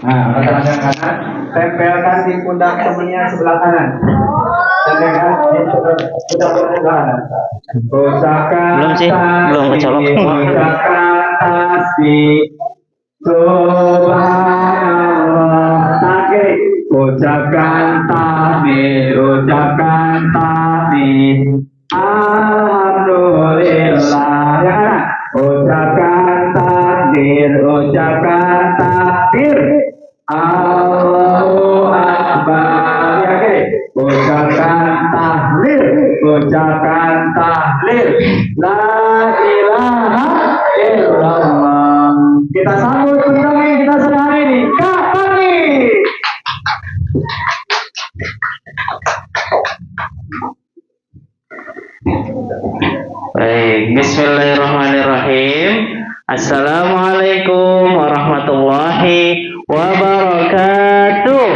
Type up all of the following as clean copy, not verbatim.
Nah, mata tangan kanan, tempelkan di pundak temennya sebelah kanan. Tempelkan di pundak sebelah kanan. Ucapkan Belum sih, belum kecolok. ucapkan tasbih. Subhanallah. Takbir. Ucapkan takbir, ucapkan takbir. Alhamdulillah. Ya kan? Ucapkan takbir, ucapkan takbir. Allahu Akbar. Ya kan? Ucapkan tahlil, ucapkan tahlil. La ilaha illallah. Kita sambut pendamping kita sedang hari ini. Kak Pagi. Baik, bismillahirrahmanirrahim. Assalamualaikum warahmatullahi wabarakatuh.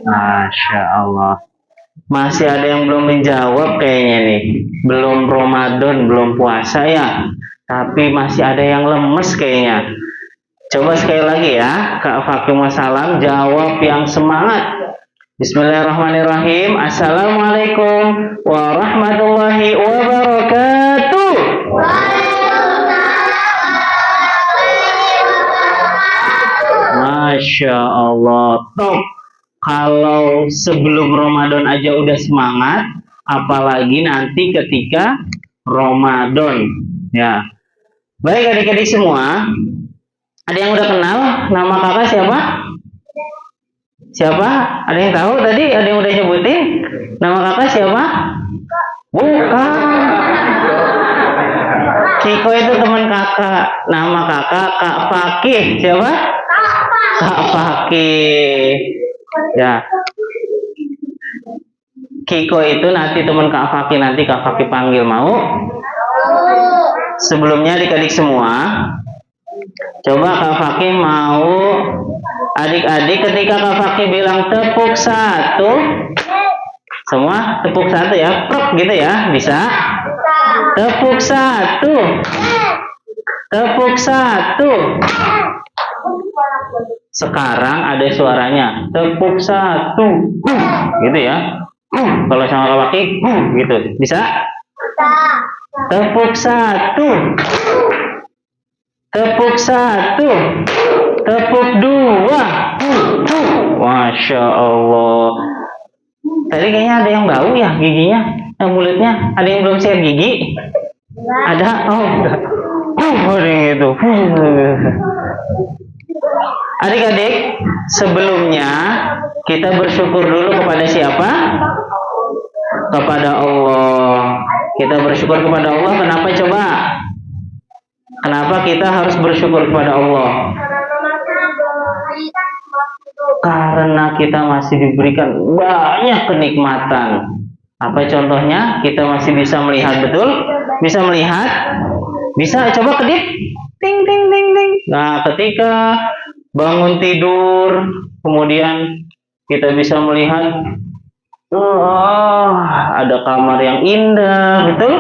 Masya Allah. Masih ada yang belum menjawab kayaknya nih. Belum Ramadan, belum puasa ya. Tapi masih ada yang lemes kayaknya. Coba sekali lagi ya, Kak Fatimah Salam jawab yang semangat. Bismillahirrahmanirrahim. Assalamualaikum warahmatullahi wabarakatuh. Masya Allah. Top. Kalau sebelum Ramadan aja udah semangat, apalagi nanti ketika Ramadan. Ya. Baik adik-adik semua. Ada yang udah kenal nama kakak siapa? Siapa? Ada yang tahu tadi? Ada yang udah nyebutin? Nama kakak siapa? Bukan. Kiko itu teman kakak. Nama kakak Kak Fakih. Siapa? Kak Fakih. Ya. Kiko itu nanti teman Kak Fakih, nanti Kak Fakih panggil, mau? Sebelumnya adik-adik semua, coba Kak Fakih mau adik-adik ketika Kak Fakih bilang tepuk satu, semua tepuk satu ya, prok gitu ya, bisa? Tepuk satu, tepuk satu. Sekarang ada suaranya, tepuk satu, gitu ya. Kalau sama Kak Fakih, gitu, bisa? Tepuk satu, tepuk satu, tepuk dua. Masya Allah. Tadi kayaknya ada yang bau ya giginya, mulutnya. Ada yang belum siap gigi? Ada? Oh, enggak. Ada yang itu. Adik-adik, sebelumnya kita bersyukur dulu kepada siapa? Kepada Allah. Kita bersyukur kepada Allah. Kenapa coba? Kenapa kita harus bersyukur kepada Allah? Karena kita masih diberikan banyak kenikmatan. Apa contohnya? Kita masih bisa melihat, betul? Bisa melihat? Bisa, coba kedip. Ting, ting, ting, ting. Nah, ketika bangun tidur, kemudian kita bisa melihat, ada kamar yang indah, betul?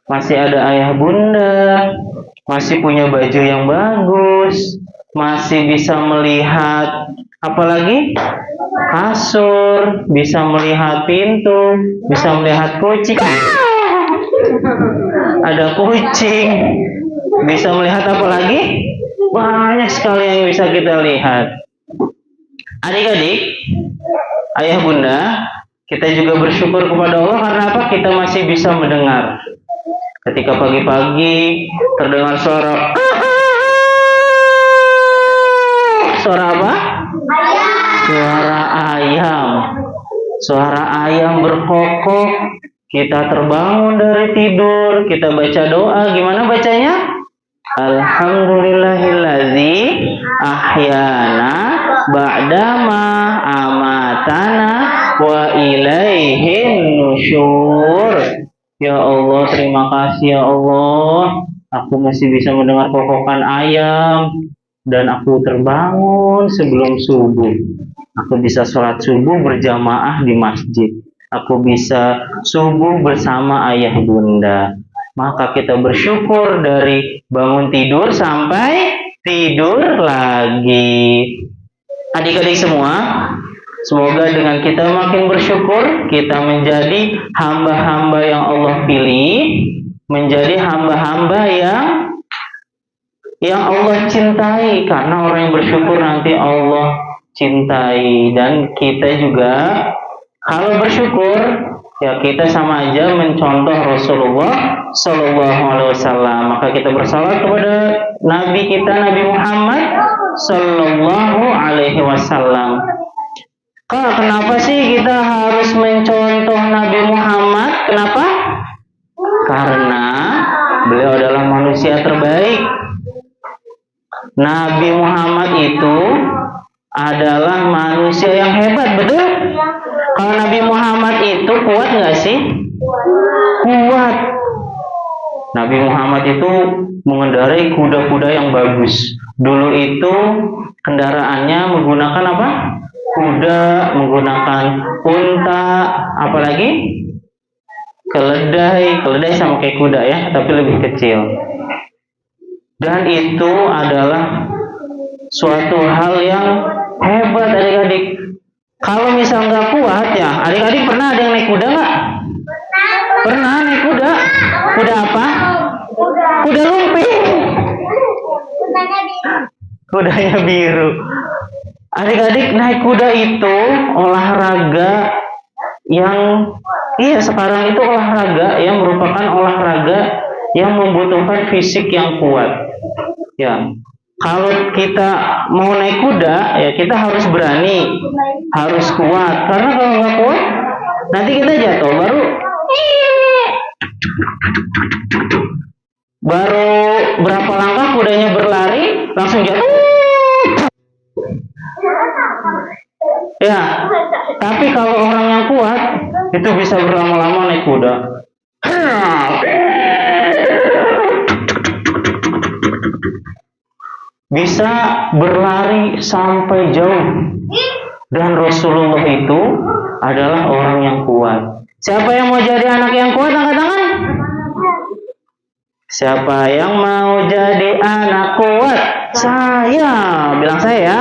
Masih ada ayah bunda, masih punya baju yang bagus, masih bisa melihat apalagi kasur, bisa melihat pintu, bisa melihat kucing. Ada kucing, bisa melihat apa lagi? Banyak sekali yang bisa kita lihat. Adik-adik, ayah bunda, kita juga bersyukur kepada Allah karena apa? Kita masih bisa mendengar. Ketika pagi-pagi terdengar suara apa? Ayam. Suara ayam. Suara ayam berkokok. Kita terbangun dari tidur, kita baca doa. Gimana bacanya? Alhamdulillahilladzi ahyana ba'dama amatana wa ilaihin nusyur. Ya Allah, terima kasih ya Allah. Aku masih bisa mendengar kokokan ayam dan aku terbangun sebelum subuh. Aku bisa sholat subuh berjamaah di masjid. Aku bisa subuh bersama ayah bunda. Maka kita bersyukur dari bangun tidur sampai tidur lagi. Adik-adik semua, semoga dengan kita makin bersyukur, kita menjadi hamba-hamba yang Allah pilih, menjadi hamba-hamba yang Allah cintai, karena orang yang bersyukur nanti Allah cintai. Dan kita juga kalau bersyukur, ya kita sama aja mencontoh Rasulullah Shallallahu Alaihi Wasallam. Maka kita bersalawat kepada Nabi kita, Nabi Muhammad Shallallahu Alaihi Wasallam. Kak, kenapa sih kita harus mencontoh Nabi Muhammad? Kenapa? Karena beliau adalah manusia terbaik. Nabi Muhammad itu adalah manusia yang hebat, betul? Kalau Nabi Muhammad itu kuat nggak sih? Kuat. Nabi Muhammad itu mengendarai kuda-kuda yang bagus. Dulu itu kendaraannya menggunakan apa? Kuda, menggunakan unta, apalagi keledai sama kayak kuda ya, tapi lebih kecil. Dan itu adalah suatu hal yang hebat, adik-adik. Kalau misal nggak kuat ya, adik-adik pernah ada yang naik kuda nggak? Pernah naik kuda? Kuda apa? Kuda lumping. Kudanya biru. Adik-adik, naik kuda itu olahraga yang, iya sekarang itu olahraga yang merupakan olahraga yang membutuhkan fisik yang kuat. Ya, kalau kita mau naik kuda, ya kita harus berani, harus kuat. Karena kalau nggak kuat, nanti kita jatuh. Baru berapa langkah kudanya berlari, langsung jatuh. Ya, tapi kalau orang yang kuat, itu bisa berlama-lama naik kuda. Bisa berlari sampai jauh. Dan Rasulullah itu adalah orang yang kuat. Siapa yang mau jadi anak yang kuat, angkat tangan. Siapa yang mau jadi anak kuat? Saya. Bilang saya ya.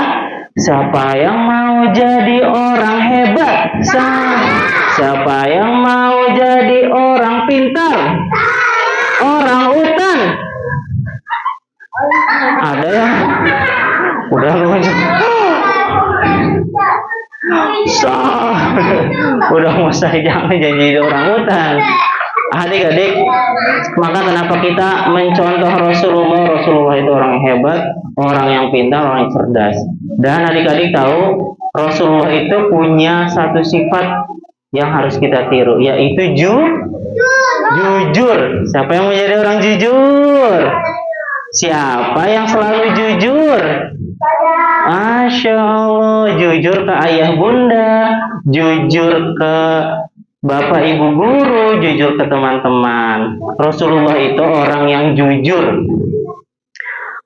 Siapa yang mau jadi orang hebat? Saya. Siapa yang mau jadi orang pintar? Orang utan? Ada yang udah udah mau saya jangan jadi orang utan. Adik-adik, maka kenapa kita mencontoh Rasulullah? Rasulullah itu orang yang hebat, orang yang pintar, orang yang cerdas. Dan adik-adik tahu Rasulullah itu punya satu sifat yang harus kita tiru, yaitu jujur. Siapa yang mau jadi orang jujur? Siapa yang selalu jujur? Masya Allah, jujur ke ayah bunda, jujur ke bapak ibu guru, jujur ke teman-teman. Rasulullah itu orang yang jujur.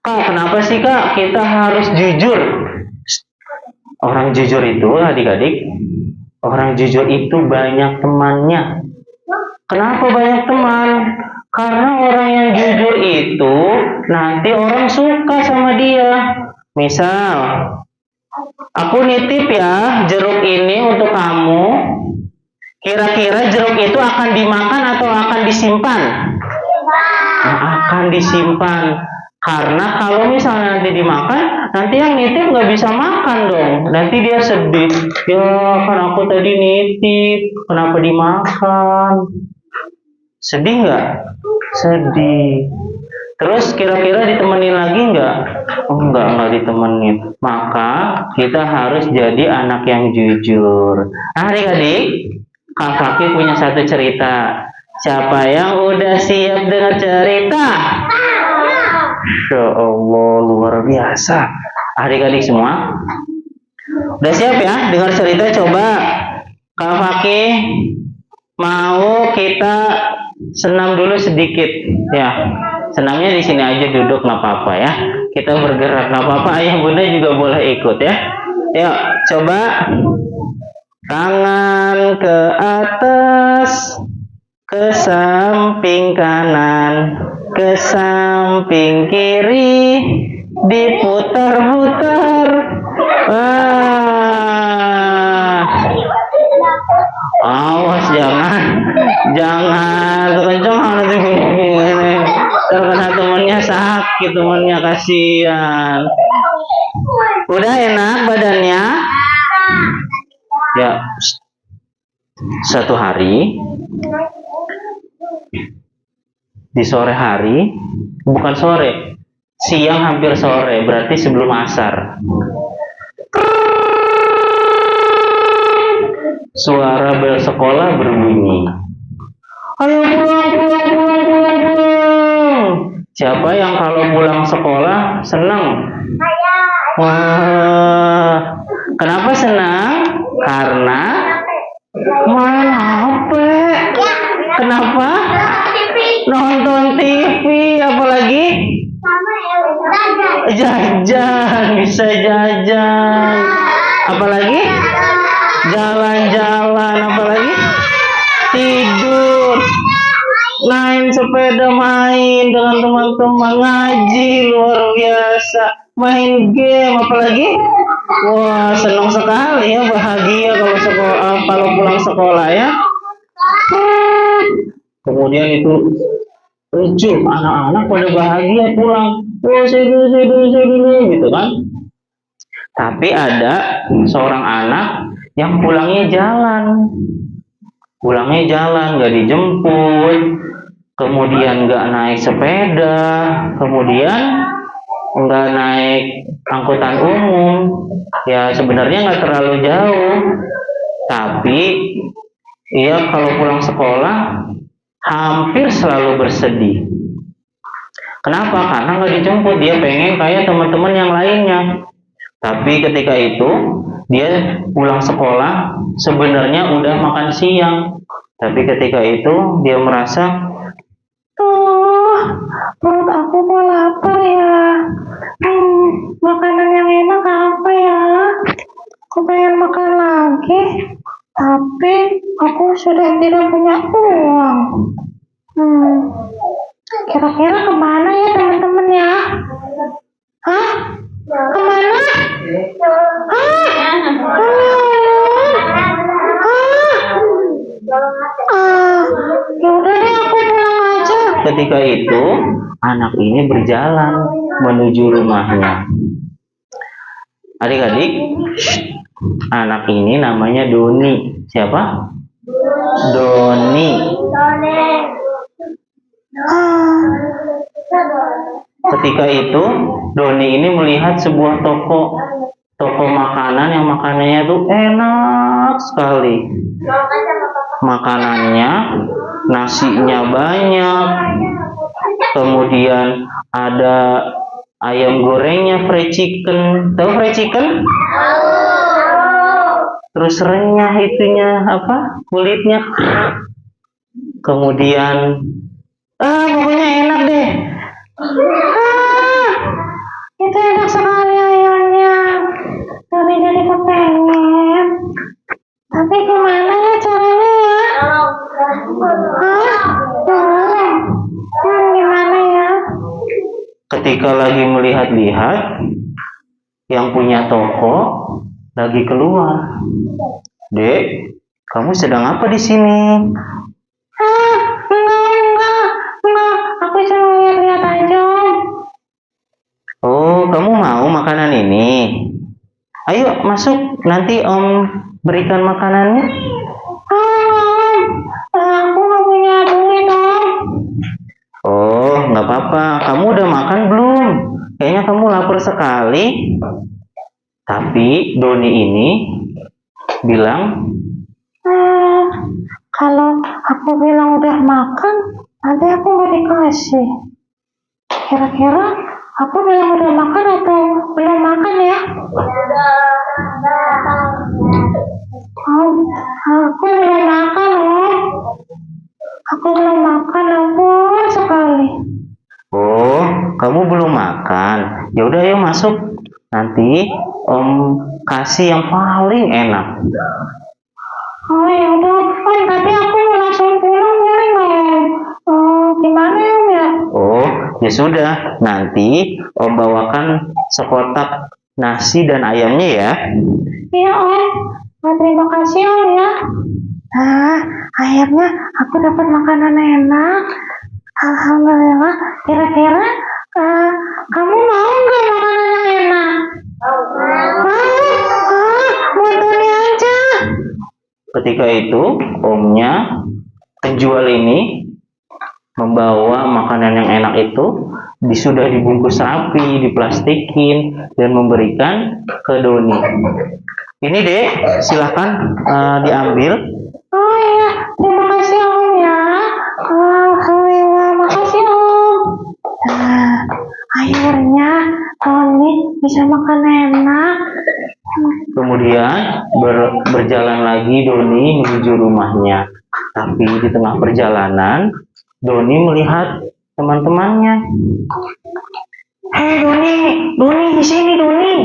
Kak, kenapa sih kak kita harus jujur? Orang jujur itu, adik-adik, orang jujur itu banyak temannya. Kenapa banyak teman? Karena orang yang jujur itu nanti orang suka sama dia. Misal, aku nitip ya jeruk ini untuk kamu. Kira-kira jeruk itu akan dimakan atau akan disimpan? Nah, akan disimpan. Karena kalau misalnya nanti dimakan, nanti yang nitip nggak bisa makan dong. Nanti dia sedih. Ya kan aku tadi nitip, kenapa dimakan? Sedih nggak? Sedih. Terus kira-kira ditemenin lagi nggak? Oh nggak ditemenin. Maka kita harus jadi anak yang jujur. Adik-adik, Kak Fakih punya satu cerita. Siapa yang udah siap dengar cerita? Masya Allah, luar biasa. Adik-adik semua, udah siap ya dengar cerita? Coba Kak Fakih mau kita senam dulu sedikit ya. Senamnya di sini aja, duduk nggak apa-apa ya. Kita bergerak nggak apa-apa. Ayah bunda juga boleh ikut ya. Yuk coba tangan ke atas, ke samping kanan, ke samping kiri, diputar-putar. Ah, awas jangan kekencangan nanti ini. Terkena temennya sakit, temennya kasihan. Udah enak badannya? Ya, satu hari di sore hari, bukan sore, siang hampir sore, berarti sebelum asar. Suara bel sekolah berbunyi. Ayo pulang. Siapa yang kalau pulang sekolah senang? Wah, kenapa senang? Karena main HP. Kenapa? Nonton TV, apalagi? Jajan, bisa jajan. Apalagi? Jalan-jalan, apalagi? Tidur. Main sepeda, main dengan teman-teman, ngaji luar biasa. Main game, apalagi? Wah, senang sekali ya, bahagia kalau pulang sekolah ya. Kemudian itu lucu, anak-anak pada bahagia pulang. Oh, saya dulu, gitu kan. Tapi ada seorang anak yang pulangnya jalan, nggak dijemput, kemudian nggak naik sepeda, kemudian nggak naik angkutan umum. Ya sebenarnya nggak terlalu jauh, tapi ia kalau pulang sekolah hampir selalu bersedih. Kenapa? Karena nggak dijemput. Dia pengen kayak teman-teman yang lainnya. Tapi ketika itu dia pulang sekolah sebenarnya udah makan siang. Tapi ketika itu dia merasa, perut aku kok lapar ya. Makanan yang enak apa ya? Aku pengen makan lagi. Tapi aku sudah tidak punya uang. Kira-kira kemana ya teman-teman ya? Hah? Kemana? Yaudah deh, aku pulang aja. Ketika itu anak ini berjalan menuju rumahnya. Adik-adik, anak ini namanya Doni. Siapa? Doni. Ketika itu Doni ini melihat sebuah toko makanan yang makanannya tuh enak sekali. Makanannya, nasinya banyak, kemudian ada ayam gorengnya, fried chicken. Tahu fried chicken? Terus renyah itunya, apa? Kulitnya. Kemudian pokoknya enak deh. Itu enak sekali ayamnya. Tapi jadi kepengen. Tapi gimana ya caranya ya? Gimana ya? Ketika lagi melihat-lihat, yang punya toko lagi keluar. Dek, kamu sedang apa di sini? Enggak. Aku cuma lihat-lihat aja. Oh, kamu mau makanan ini? Ayo masuk, nanti Om berikan makanannya. Aku nggak punya duit, Om. Oh, nggak apa-apa. Kamu udah makan belum? Kayaknya kamu lapar sekali. Tapi Doni ini bilang, kalau aku bilang udah makan, nanti aku nggak dikasih. Kira-kira aku bilang udah makan atau belum makan ya? Aku belum makan, Om. Aku belum makan, lapar sekali. Oh, kamu belum makan? Ya udah, yuk masuk. Nanti Om kasih yang paling enak. Oh ya udah, Om. Tapi aku langsung pulang boleh nggak, Om? gimana ya Om ya? Oh, ya sudah. Nanti Om bawakan sekotak nasi dan ayamnya ya. Iya Om. Terima kasih Om ya. Akhirnya aku dapat makanan enak. Alhamdulillah. Kira-kira kamu mau nggak makanan yang enak? Buat Doni aja. Ketika itu, omnya penjual ini membawa makanan yang enak itu sudah dibungkus rapi, diplastikin, dan memberikan ke Doni. Ini Dek, silakan diambil. Oh iya, terima kasih Om ya. Alhamdulillah, makasih Om. Akhirnya Doni bisa makan enak. Kemudian berjalan lagi Doni menuju rumahnya. Tapi di tengah perjalanan, Doni melihat teman-temannya. Hei Doni di sini Doni.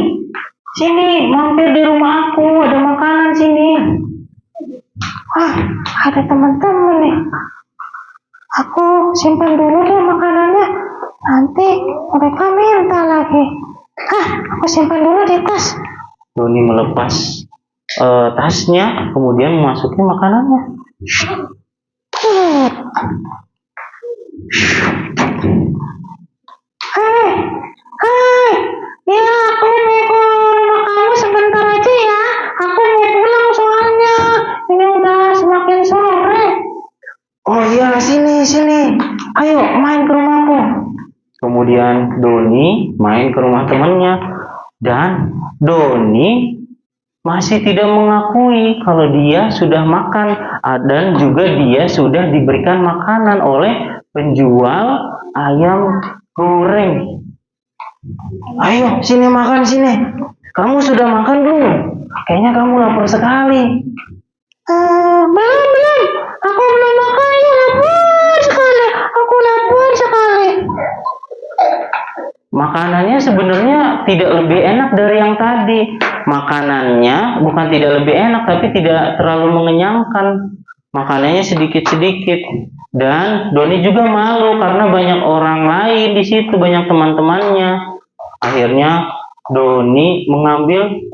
Sini, mampir di rumah aku, ada makanan sini. Ada teman-teman nih. Aku simpan dulu deh makanannya. Nanti mereka minta lagi. Aku simpan dulu di tas. Doni melepas tasnya, kemudian memasuki makanannya. Hai, ya aku mau ke rumah kamu sebentar aja ya. Aku mau pulang soalnya. Ini udah semakin sore. Oh iya, sini. Ayo main ke rumahku. Kemudian Doni main ke rumah temannya. Dan Doni masih tidak mengakui kalau dia sudah makan dan juga dia sudah diberikan makanan oleh penjual ayam goreng. Ayo sini makan sini. Kamu sudah makan belum? Kayaknya kamu lapar sekali. Belum. Aku belum makan ya, lapar sekali. Aku lapar sekali. Makanannya sebenarnya tidak lebih enak dari yang tadi. Makanannya bukan tidak lebih enak, tapi tidak terlalu mengenyangkan. Makanannya sedikit-sedikit. Dan Doni juga malu karena banyak orang lain di situ, banyak teman-temannya. Akhirnya Doni mengambil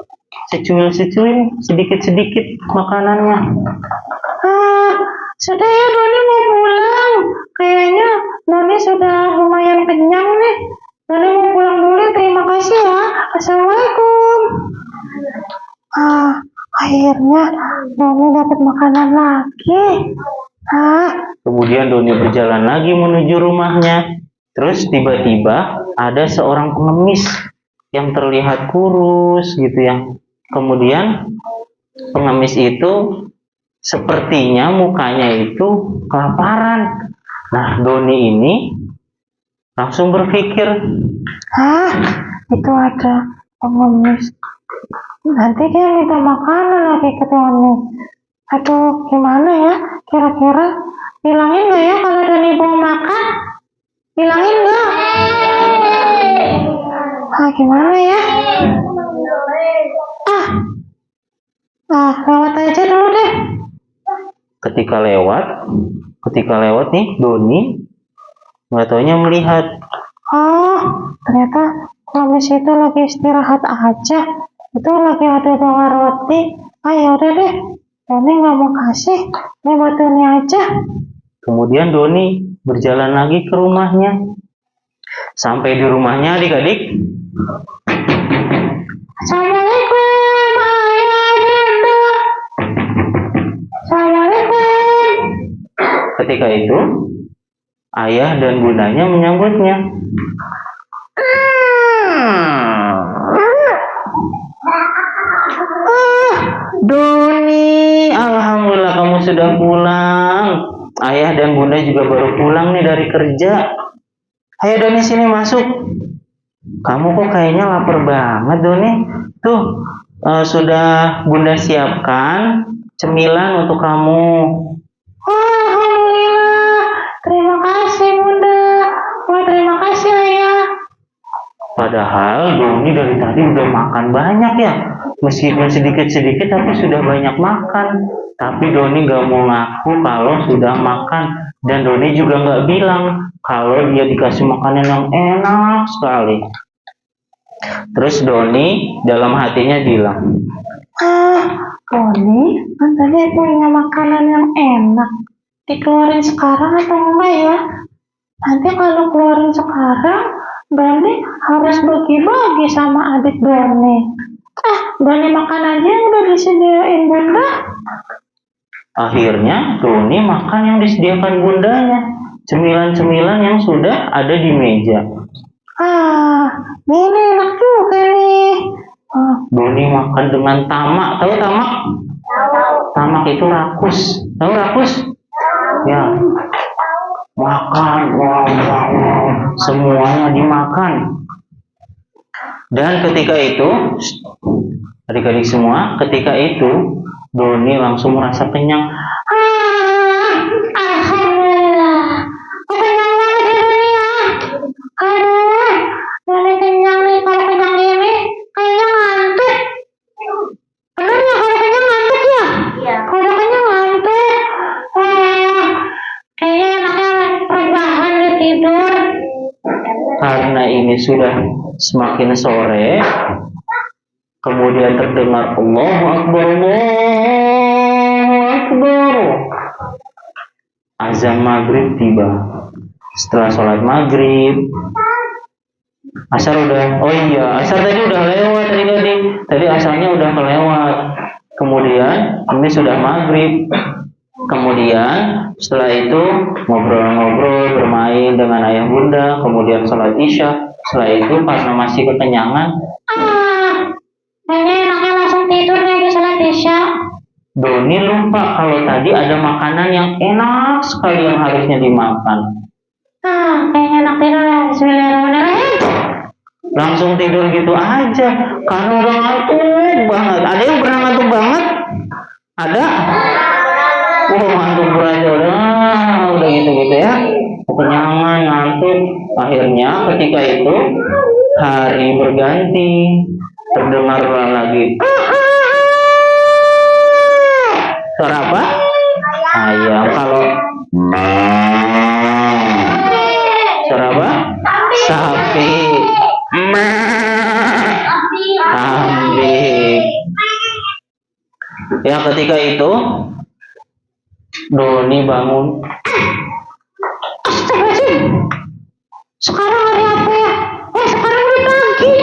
secuil-secuil sedikit-sedikit makanannya. Sudah ya Doni mau pulang. Kayaknya Doni sudah lumayan kenyang nih. Doni mau pulang dulu, terima kasih ya. Assalamualaikum. Akhirnya Doni dapat makanan lagi. Kemudian Doni berjalan lagi menuju rumahnya. Terus tiba-tiba ada seorang pengemis yang terlihat kurus gitu ya. Kemudian pengemis itu sepertinya mukanya itu kelaparan. Nah, Doni ini langsung berpikir, itu ada pengemis. Nanti dia minta makanan lagi ke Doni. Aduh, gimana ya? Kira-kira bilangin nggak ya kalau Doni mau makan? Bilangin nggak? Gimana ya? Lewat aja dulu deh. ketika lewat nih Doni nggak taunya melihat, Ternyata pengemis itu lagi istirahat aja. Itu lagi ada bawa roti. Ya udah deh, Doni nggak mau kasih. Ini buat Doni aja. kemudian Doni berjalan lagi ke rumahnya. Sampai di rumahnya adik-adik, Assalamualaikum, ayah, bunda. Assalamualaikum. ketika itu ayah dan bundanya menyambutnya. Doni, alhamdulillah kamu sudah pulang. Ayah dan bunda juga baru pulang nih dari kerja. Ayo Doni sini masuk. Kamu kok kayaknya lapar banget Doni. Tuh sudah bunda siapkan cemilan untuk kamu. Alhamdulillah. Terima kasih bunda. Terima kasih ayah. Padahal Doni dari tadi udah makan banyak ya. Meskipun sedikit-sedikit tapi sudah banyak makan. Tapi Doni nggak mau ngaku kalau sudah makan. Dan Doni juga nggak bilang kalau dia dikasih makanan yang enak sekali. Terus Doni dalam hatinya bilang, Doni, kan tadi punya makanan yang enak. Dikeluarin sekarang atau enggak ya? Nanti kalau keluarin sekarang, Doni harus bagi-bagi sama adik Doni. Doni makan aja yang udah disediain bunda. akhirnya Doni makan yang disediakan bundanya, cemilan-cemilan yang sudah ada di meja. Ini enak juga nih. Doni makan dengan tamak. Tahu tamak? Tamak itu rakus. Tahu rakus? Ya. Makan, wow. Semuanya dimakan. Dan ketika itu, adik-adik semua, ketika itu Doni langsung merasa kenyang. Alhamdulillah. Kenyang banget ya Doni ya. Aduh, Doni kenyang nih. Kalau kenyang gini, kayaknya ngantuk. Bener ya kalau kenyang ngantuk ya? Iya. Kalau kenyang ngantuk. Kayaknya enaknya rebahan di tidur. Karena ini sudah semakin sore, kemudian terdengar Allahu Akbar, Allahu Akbar. Azan maghrib tiba. Setelah sholat maghrib, asar udah, oh iya, asar tadi udah lewat tadi asarnya udah kelewat. Kemudian ini sudah maghrib. Kemudian setelah itu ngobrol-ngobrol, bermain dengan ayah bunda, kemudian sholat isya. Setelah itu karena masih kekenyangan, Kayaknya enaknya langsung tidur nih di sholat isya. Doni lupa kalau tadi ada makanan yang enak sekali yang harusnya dimakan. Kayaknya enak tidur ya. Bismillahirrahmanirrahim. Langsung tidur gitu aja karena udah ngantuk banget. Ada yang pernah ngantuk banget? Ada? Ngantuk berat udah gitu ya. Kekenyangan, ngantuk. Akhirnya ketika itu hari berganti, terdengarlah lagi suara apa? Ayam. Kalau suara apa? Sapi. Kambing. Ya ketika itu Doni bangun. Astagfirullahaladzim. Sekarang hari apa ya? Sekarang udah pagi.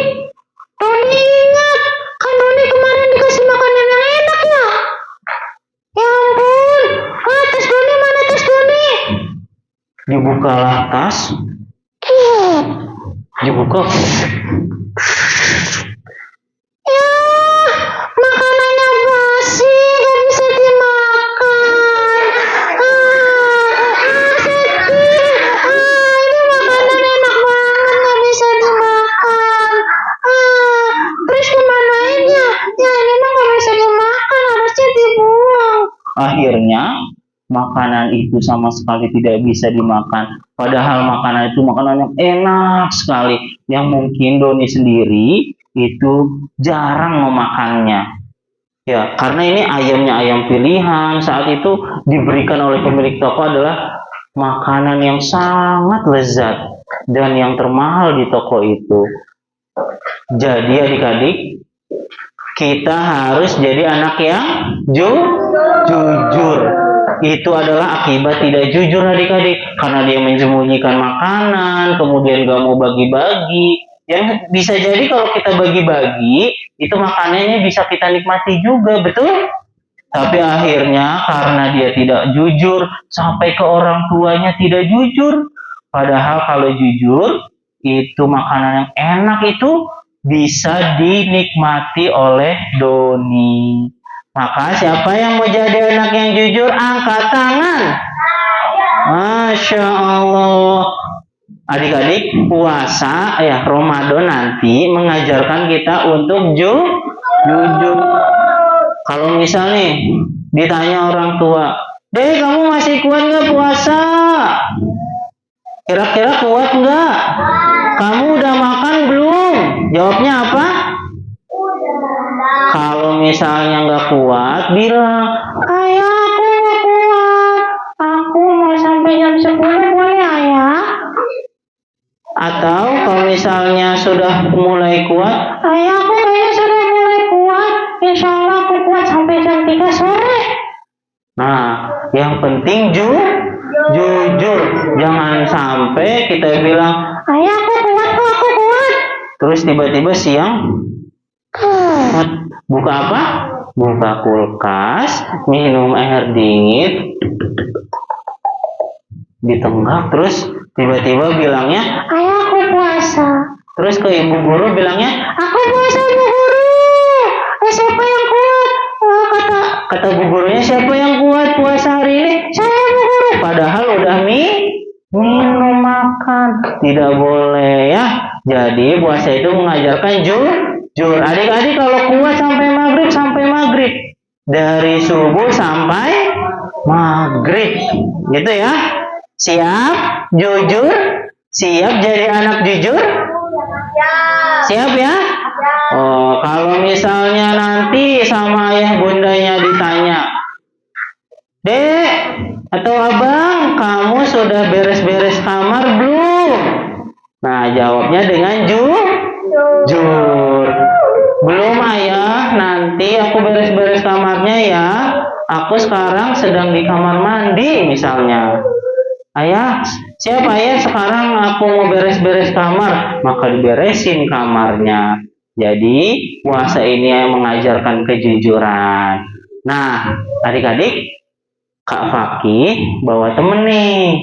Doni ingat, kan Doni kemarin dikasih makanan yang enak ya? Ya ampun. Tas Doni mana tas Doni? Dibukalah tas. Dibuka. Ya, makanannya basi, gak bisa dimakan. Sedih. Ini makanan enak banget, gak bisa dimakan. Terus kemanain ya? Ya ini mah gak bisa dimakan, harusnya dibuang. Akhirnya makanan itu sama sekali tidak bisa dimakan. Padahal makanan itu makanan yang enak sekali, yang mungkin Doni sendiri itu jarang memakannya. Ya, karena ini ayamnya ayam pilihan, saat itu diberikan oleh pemilik toko adalah makanan yang sangat lezat dan yang termahal di toko itu. Jadi adik-adik, kita harus jadi anak yang jujur. Itu adalah akibat tidak jujur adik-adik, karena dia menyembunyikan makanan, kemudian gak mau bagi-bagi. Yang bisa jadi kalau kita bagi-bagi, itu makanannya bisa kita nikmati juga, betul? Tapi akhirnya karena dia tidak jujur, sampai ke orang tuanya tidak jujur. Padahal kalau jujur, itu makanan yang enak itu bisa dinikmati oleh Doni. Maka siapa yang mau jadi anak yang jujur, angkat tangan. Masya Allah. Adik-adik, puasa ya Ramadan nanti mengajarkan kita untuk jujur. Kalau misalnya ditanya orang tua, "Dek, kamu masih kuat nggak puasa? Kira-kira kuat nggak? Kamu udah makan belum?" Jawabnya apa? Kalau misalnya nggak kuat, bilang, "Ayah, sudah mulai kuat? Ayah, aku kayaknya sudah mulai kuat. Insya Allah aku kuat sampai jam 3 sore. Nah, yang penting jujur. Jangan sampai kita bilang, Ayah, aku kuat kok, aku kuat. terus tiba-tiba siang, buka apa? Buka kulkas, minum air dingin, ditenggak, terus tiba-tiba bilangnya, Ayah, aku puasa. terus ke ibu guru bilangnya, Aku puasa, Bu Guru. Siapa yang kuat? kata bu gurunya, siapa yang kuat puasa hari ini? Saya, Bu Guru. Padahal udah minum makan. Tidak boleh ya. Jadi puasa itu mengajarkan jujur. Adik-adik kalau kuat sampai maghrib. Dari subuh sampai maghrib. Gitu ya. Siap? Jujur? Siap jadi anak jujur? Siap ya? Oh, kalau misalnya nanti sama ayah bundanya ditanya, Dek atau Abang, kamu sudah beres-beres kamar belum? Nah, jawabnya dengan jujur. Belum ayah, nanti aku beres-beres kamarnya ya. Aku sekarang sedang di kamar mandi misalnya. Ayah, siap ayah, sekarang aku mau beres-beres kamar. Maka diberesin kamarnya. Jadi, puasa ini yang mengajarkan kejujuran. Nah, adik-adik, Kak Faki bawa temen nih.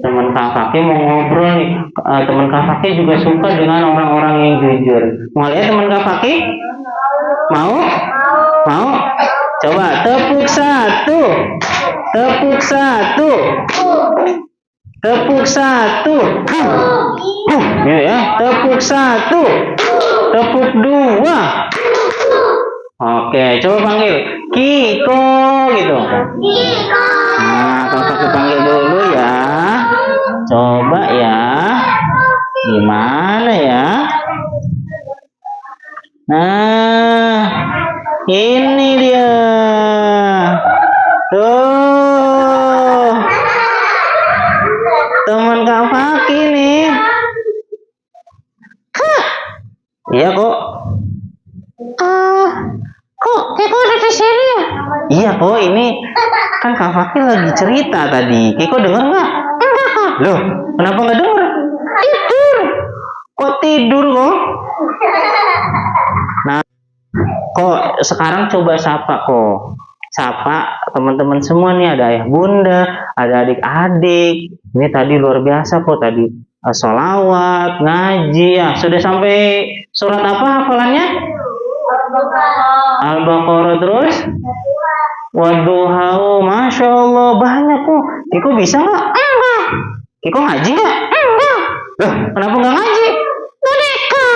Teman Kak Faki mau ngobrol nih. Teman Kak Faki juga suka dengan orang-orang yang jujur. Mau lihat teman Kak Faki? Mau? Mau? Coba tepuk satu. Tepuk satu. Tepuk satu. Gitu ya. Tepuk satu. Tepuk dua. Oke, coba panggil Kiko gitu. Nah, kakak panggil dulu ya. Coba ya. Gimana ya? Nah, ini dia. Tuh. Teman Kak Faki nih. Iya kok. Kok Kiko ada di sini ya? Iya kok, ini kan Kak Faki lagi cerita tadi. Kiko denger nggak? Enggak, Kak. Loh, kenapa nggak denger? Tidur. Kok tidur kok? Nah, kok sekarang coba sapa kok. Sapa teman-teman semua nih, ada ayah bunda, ada adik-adik. Ini tadi luar biasa kok tadi. Sholawat, ngaji ya. Sudah sampai surat apa hafalannya? Al-Baqarah terus? Wadduha, Masya Allah, banyak kok. Kiko bisa nggak? Enggak. Kiko ngaji nggak? Enggak. Loh, kenapa nggak ngaji? Boneka.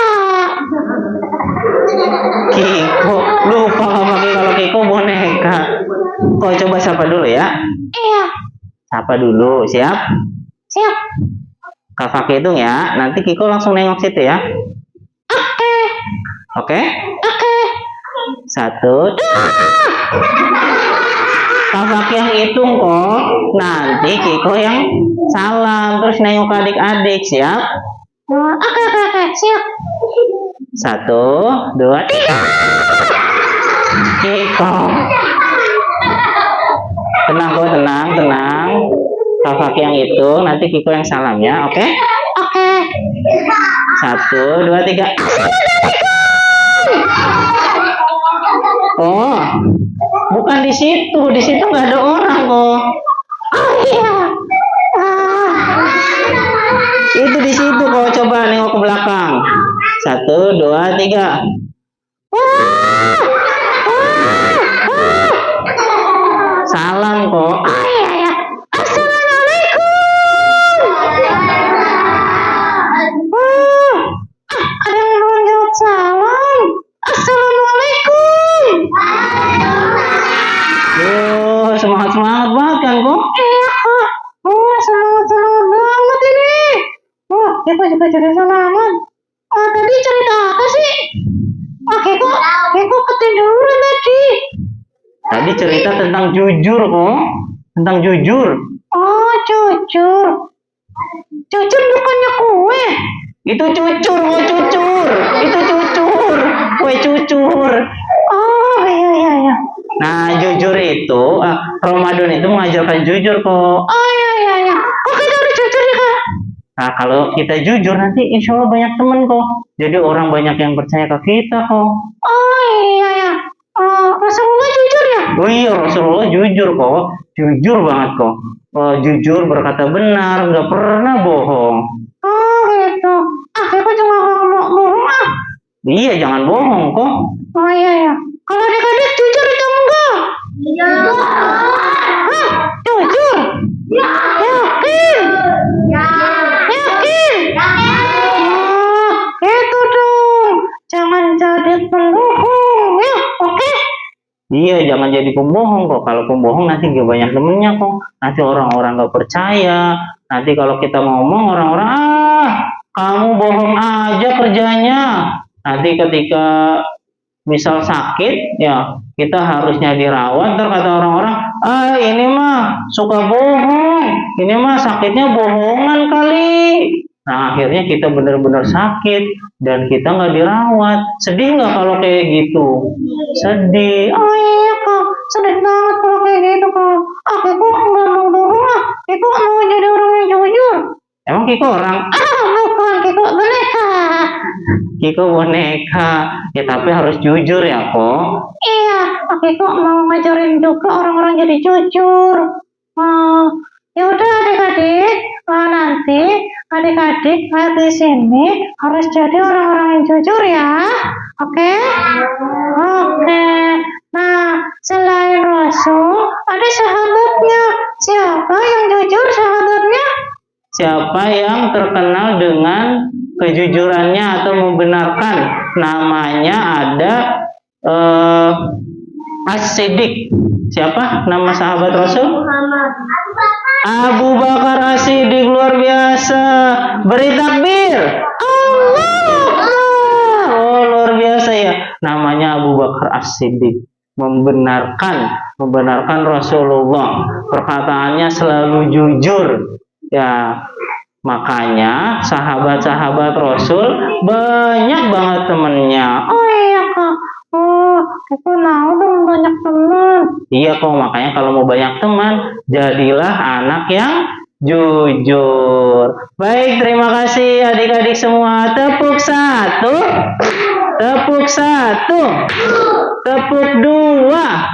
Kiko, lupa pakai kalau Kiko boneka. Kok coba sapa dulu ya? Iya. Sapa dulu, siap? Siap. Kak Faki hitung ya, nanti Kiko langsung nengok situ ya. Oke. Oke? Oke. 1. Kak Faki yang hitung kok, nanti Kiko yang salam, terus nengok adik-adik, siap? Oke. Siap. 1, 2, 3. Kiko. Tenang kok, tenang. Kak Faki yang hitung, nanti Kiko yang salam ya, oke? Oke. 1, 2, 3. Oh, bukan di situ nggak ada orang kok. Oh iya. Itu di situ kok, coba nengok ke belakang. 1, 2, 3. Salam kok. Oh iya. Assalamualaikum. Ada yang belum jawab salam. Assalamualaikum. Semangat banget kan kok? Iya, Kak. Semangat banget ini. Kita juga jadi selamat. Tadi cerita apa sih? Keko ketiduran tadi. Tadi cerita tentang jujur kok. Tentang jujur. Oh, jujur. Jujur bukannya kue. Itu cucur, kok cucur. Itu cucur. Kue cucur. Oh, iya, iya, iya. Nah, jujur itu, Ramadan itu mengajarkan jujur kok. Oh, iya, iya, iya. Oh, kita harus jujur ya, Kak. Nah, kalau kita jujur nanti insya Allah banyak teman kok. Jadi orang banyak yang percaya ke kita kok. Oh, iya, iya. Oh, Rasulullah jujur ya? Oh iya, Rasulullah jujur kok. Jujur banget kok. Jujur, berkata benar, nggak pernah bohong. Oh, gitu. Ah, aku juga nggak mau bohong, ah. Iya, jangan bohong kok. Oh, iya, iya. Kalau adik-adik jujur atau enggak? Iya. Hah? Jujur? Ya. Yakin? Ya. Yakin? Yakin. Oh, itu dong. Jangan jadi pembohong, ya. Oke? Iya, jangan jadi pembohong kok. Kalau pembohong nanti gak banyak temennya kok. Nanti orang-orang gak percaya. Nanti kalau kita ngomong orang-orang, kamu bohong aja kerjanya. Nanti ketika misal sakit, ya kita harusnya dirawat. Ntar kata orang-orang, ini mah suka bohong. Ini mah sakitnya bohongan kali. Nah, akhirnya kita benar-benar sakit dan kita nggak dirawat. Sedih nggak kalau kayak gitu? Sedih. Oh iya, Kak. Sedih banget kalau kayak gitu, Kak. Aku kok nggak mau bohong, ah. Aku mau jadi orang yang jujur. Emang Kiko orang? Bukan, Kiko boneka. Kiko boneka. Ya tapi harus jujur ya kok. Iya, aku kok mau ngajarin juga orang-orang jadi jujur. Ya udah adik-adik, nanti adik-adik di sini harus jadi orang-orang yang jujur ya. Oke? Oke. Nah, selain Rasul, ada sahabatnya. Siapa yang jujur sahabatnya? Siapa yang terkenal dengan kejujurannya atau membenarkan? Namanya ada As-Siddiq. Siapa nama sahabat Rasul? Abu Bakar As-Siddiq, luar biasa. Beri takbir. Oh, luar biasa ya. Namanya Abu Bakar As-Siddiq. Membenarkan Rasulullah. Perkataannya selalu jujur. Ya, makanya sahabat-sahabat Rasul banyak banget temennya. Oh iya, Kak. Oh, aku mau dong banyak teman. Iya kok, makanya kalau mau banyak teman, jadilah anak yang jujur. Baik, terima kasih adik-adik semua. Tepuk satu, tepuk satu, tepuk dua.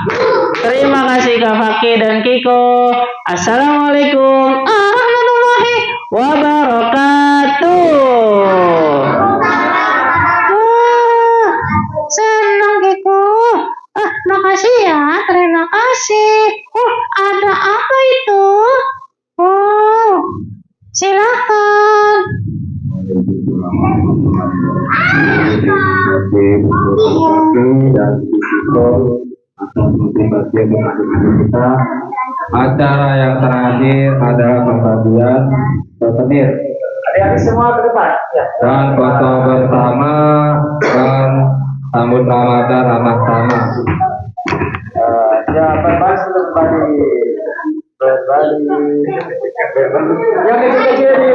Terima kasih Kak Faki dan Kiko. Assalamualaikum warahmatullahi wabarakatuh. Senang Kiko. Makasih ya, terima kasih. Ada apa itu? Silakan. Acara yang terakhir adalah pembagian souvenir. Adik-adik semua ke depan. Ya. Dan foto bersama dan sambut Ramadan ramah tamah. Ya, bebas berbagi. Yang kecil-kecil di